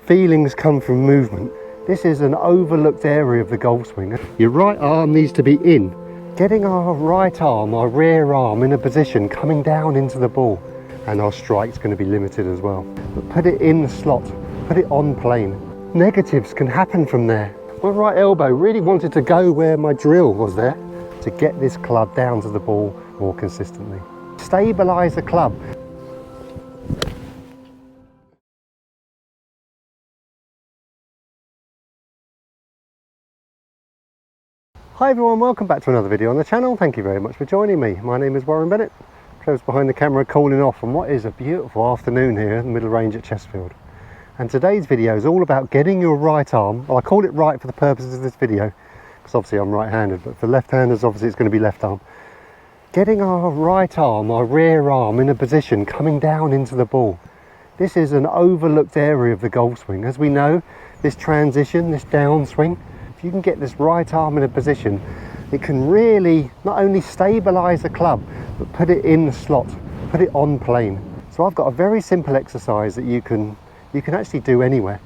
feelings come from movement. This is an overlooked area of the golf swing. Your right arm needs to be in. Getting our right arm, our rear arm, in a position coming down into the ball, and our strike's going to be limited as well. But put it in the slot, put it on plane. Negatives can happen from there. My right elbow really wanted to go where my drill was there to get this club down to the ball more consistently. Stabilise the club. Hi everyone, welcome back to another video on the channel. Thank you very much for joining me. My name is Warren Bennett. Trev's behind the camera calling off on what is a beautiful afternoon here in the middle range at Chestfield. And today's video is all about getting your right arm, well I call it right for the purposes of this video, because obviously I'm right-handed, but for left-handers obviously it's going to be left arm. Getting our right arm, our rear arm, in a position coming down into the ball. This is an overlooked area of the golf swing. As we know, this transition, this downswing, if you can get this right arm in a position, it can really not only stabilise the club, but put it in the slot, put it on plane. So I've got a very simple exercise that you can actually do anywhere.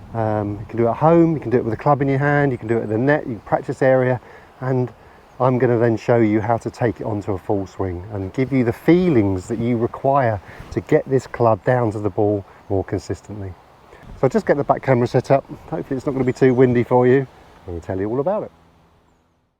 You can do it at home, you can do it with a club in your hand, you can do it at the net, you can practice area, and I'm going to then show you how to take it onto a full swing and give you the feelings that you require to get this club down to the ball more consistently. So I'll just get the back camera set up. Hopefully it's not going to be too windy for you. I'm going to tell you all about it.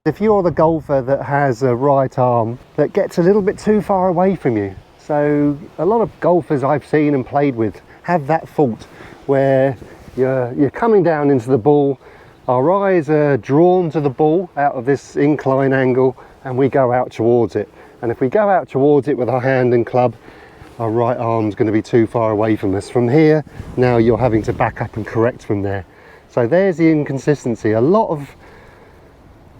If you're the golfer that has a right arm that gets a little bit too far away from you, so a lot of golfers I've seen and played with have that fault where you're coming down into the ball, our eyes are drawn to the ball out of this incline angle, and we go out towards it. And if we go out towards it with our hand and club, our right arm's going to be too far away from us. From here, now you're having to back up and correct from there. So there's the inconsistency. A lot of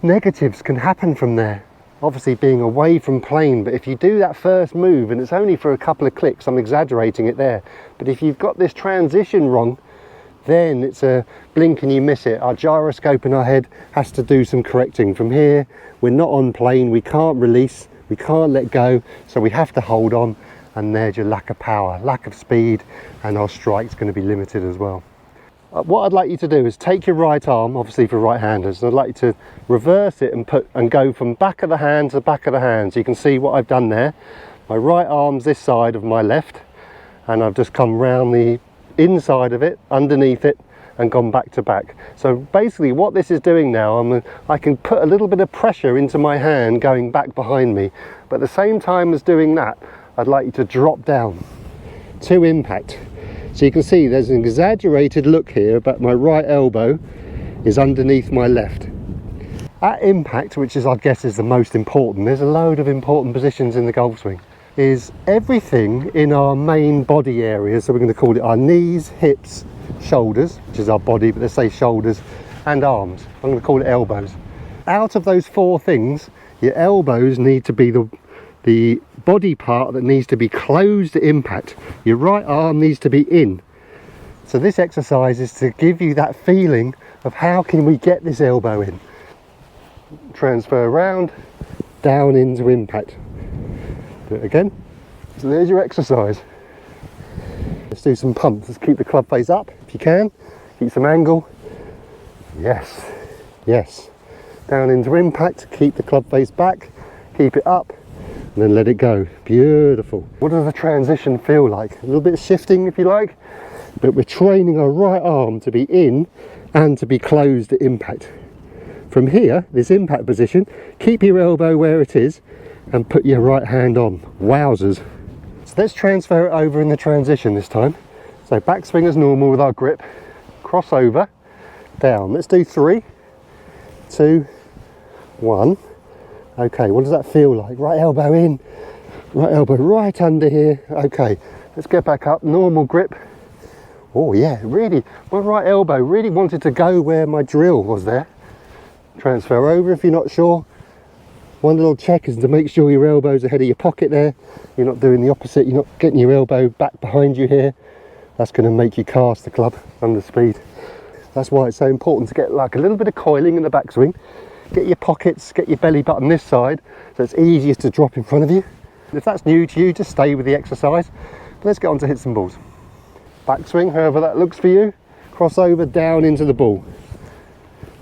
negatives can happen from there. Obviously being away from plane, but if you do that first move, and it's only for a couple of clicks, I'm exaggerating it there, but if you've got this transition wrong, then it's a blink and you miss it. Our gyroscope in our head has to do some correcting. From here, we're not on plane, we can't release, we can't let go, so we have to hold on, and there's your lack of power, lack of speed, and our strike's going to be limited as well. What I'd like you to do is take your right arm, obviously for right-handers, and I'd like you to reverse it and go from back of the hand to back of the hand. So you can see what I've done there. My right arm's this side of my left, and I've just come round the inside of it, underneath it, and gone back to back. So basically what this is doing now, I can put a little bit of pressure into my hand going back behind me, but at the same time as doing that, I'd like you to drop down to impact. So you can see there's an exaggerated look here, but my right elbow is underneath my left. At impact, which is I guess is the most important, there's a load of important positions in the golf swing, is everything in our main body areas. So we're going to call it our knees, hips, shoulders, which is our body, but let's say shoulders, and arms. I'm going to call it elbows. Out of those four things, your elbows need to be the body part that needs to be closed at impact. Your right arm needs to be in. So this exercise is to give you that feeling of how can we get this elbow in. Transfer around, down into impact. Do it again. So there's your exercise. Let's do some pumps. Let's keep the club face up if you can. Keep some angle. Yes, yes. Down into impact, keep the club face back, keep it up, and then let it go. Beautiful. What does the transition feel like? A little bit of shifting if you like, but we're training our right arm to be in and to be closed at impact. From here, this impact position, keep your elbow where it is and put your right hand on. Wowzers. So let's transfer it over in the transition this time. So backswing as normal with our grip, cross over, down. Let's do 3, 2, 1. Okay, what does that feel like? Right elbow in, right elbow right under here. Okay, let's get back up, normal grip. Oh yeah, really, my right elbow really wanted to go where my drill was there. Transfer over if you're not sure. One little check is to make sure your elbow's ahead of your pocket there. You're not doing the opposite, you're not getting your elbow back behind you here. That's going to make you cast the club under speed. That's why it's so important to get like a little bit of coiling in the backswing. Get your pockets, get your belly button this side, so it's easiest to drop in front of you. If that's new to you, just stay with the exercise. But let's get on to hit some balls. Backswing, however that looks for you. crossover down into the ball.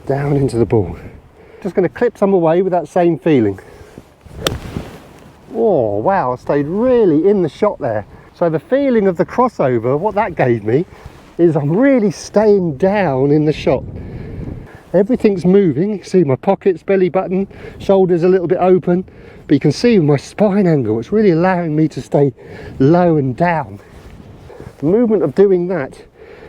Down into the ball. Just going to clip some away with that same feeling. Oh wow, I stayed really in the shot there. So the feeling of the crossover, what that gave me is I'm really staying down in the shot. Everything's moving. You can see my pockets, belly button, shoulders a little bit open, but you can see my spine angle, it's really allowing me to stay low and down. The movement of doing that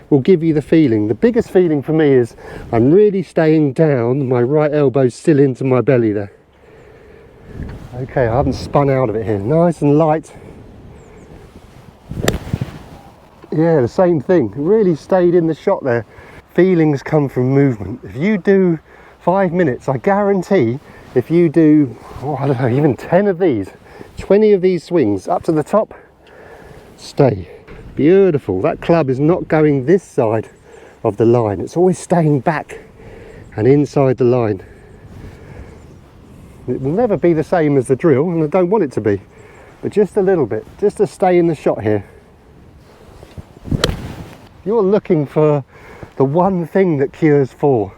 will give you the feeling. The biggest feeling for me is I'm really staying down, my right elbow's still into my belly there. Okay, I haven't spun out of it here. Nice and light. Yeah, the same thing. Really stayed in the shot there. Feelings come from movement. If you do 5 minutes, I guarantee if you do, I don't know, even 10 of these, 20 of these swings up to the top, stay. Beautiful. That club is not going this side of the line. It's always staying back and inside the line. It will never be the same as the drill, and I don't want it to be, but just a little bit, just to stay in the shot here. You're looking for the one thing that cures 4.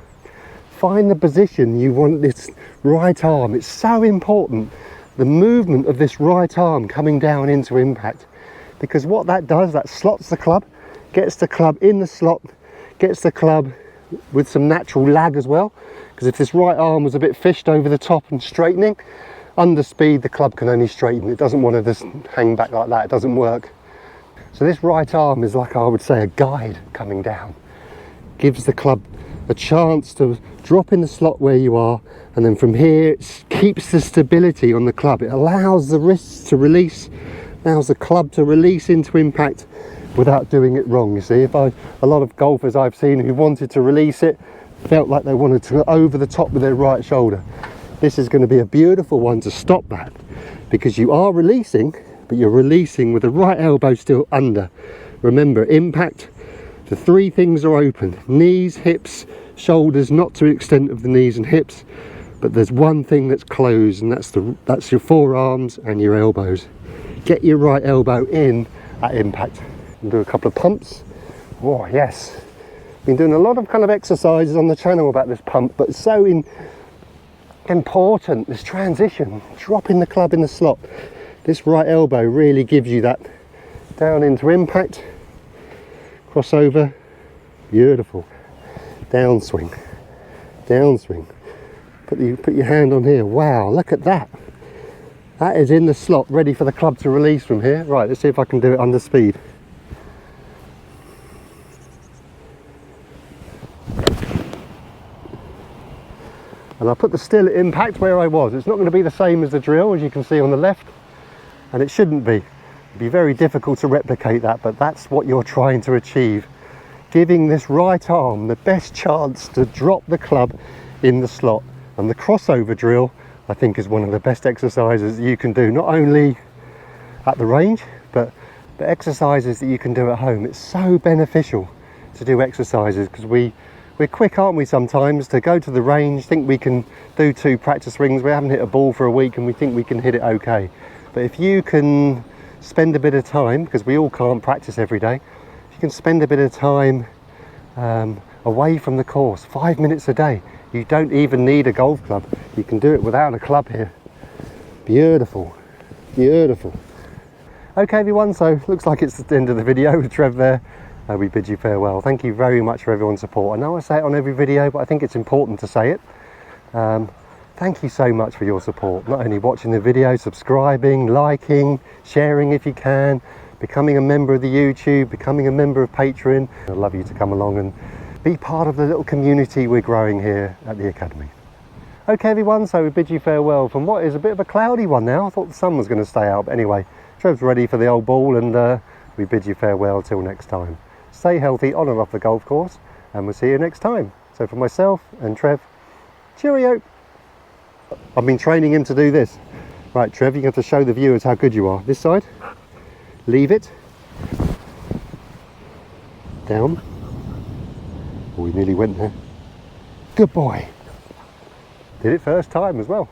Find the position you want this right arm. It's so important, the movement of this right arm coming down into impact, because what that does, that slots the club, gets the club in the slot, gets the club with some natural lag as well, because if this right arm was a bit fished over the top and straightening, under speed the club can only straighten. It doesn't want to just hang back like that. It doesn't work. So this right arm is like, I would say, a guide coming down. Gives the club a chance to drop in the slot where you are, and then from here it keeps the stability on the club. It allows the wrists to release, allows the club to release into impact without doing it wrong. You see, a lot of golfers I've seen who wanted to release it felt like they wanted to go over the top with their right shoulder. This is going to be a beautiful one to stop that, because you are releasing, but you're releasing with the right elbow still under. Remember, impact, the 3 things are open: knees, hips, shoulders, not to the extent of the knees and hips, but there's one thing that's closed, and that's your forearms and your elbows. Get your right elbow in at impact. And do a couple of pumps. Oh yes, been doing a lot of kind of exercises on the channel about this pump, but it's so important, this transition, dropping the club in the slot. This right elbow really gives you that down into impact, crossover, beautiful, downswing, downswing. Put your hand on here. Wow, look at that. That is in the slot, ready for the club to release from here. Right, let's see if I can do it under speed. And I'll put the still at impact where I was. It's not going to be the same as the drill, as you can see on the left, and it shouldn't be. It'd be very difficult to replicate that, but that's what you're trying to achieve. Giving this right arm the best chance to drop the club in the slot. And the crossover drill, I think, is one of the best exercises that you can do, not only at the range, but the exercises that you can do at home. It's so beneficial to do exercises, because we're quick, aren't we, sometimes, to go to the range, think we can do 2 practice swings, we haven't hit a ball for a week and we think we can hit it okay. But if you can spend a bit of time, because we all can't practice every day, if you can spend a bit of time away from the course, 5 minutes a day, you don't even need a golf club. You can do it without a club here. Beautiful, beautiful. Okay everyone, so looks like it's the end of the video with Trev there. We bid you farewell. Thank you very much for everyone's support. I know I say it on every video, but I think it's important to say it. Thank you so much for your support. Not only watching the video, subscribing, liking, sharing if you can, becoming a member of the YouTube, becoming a member of Patreon. I'd love you to come along and be part of the little community we're growing here at the Academy. Okay everyone, so we bid you farewell from what is a bit of a cloudy one now. I thought the sun was going to stay out, but anyway, Trev's ready for the old ball, and we bid you farewell till next time. Stay healthy on and off the golf course, and we'll see you next time. So for myself and Trev, cheerio. I've been training him to do this. Right, Trev, you have to show the viewers how good you are. This side, leave it, down. Oh, he nearly went there. Good boy. Did it first time as well.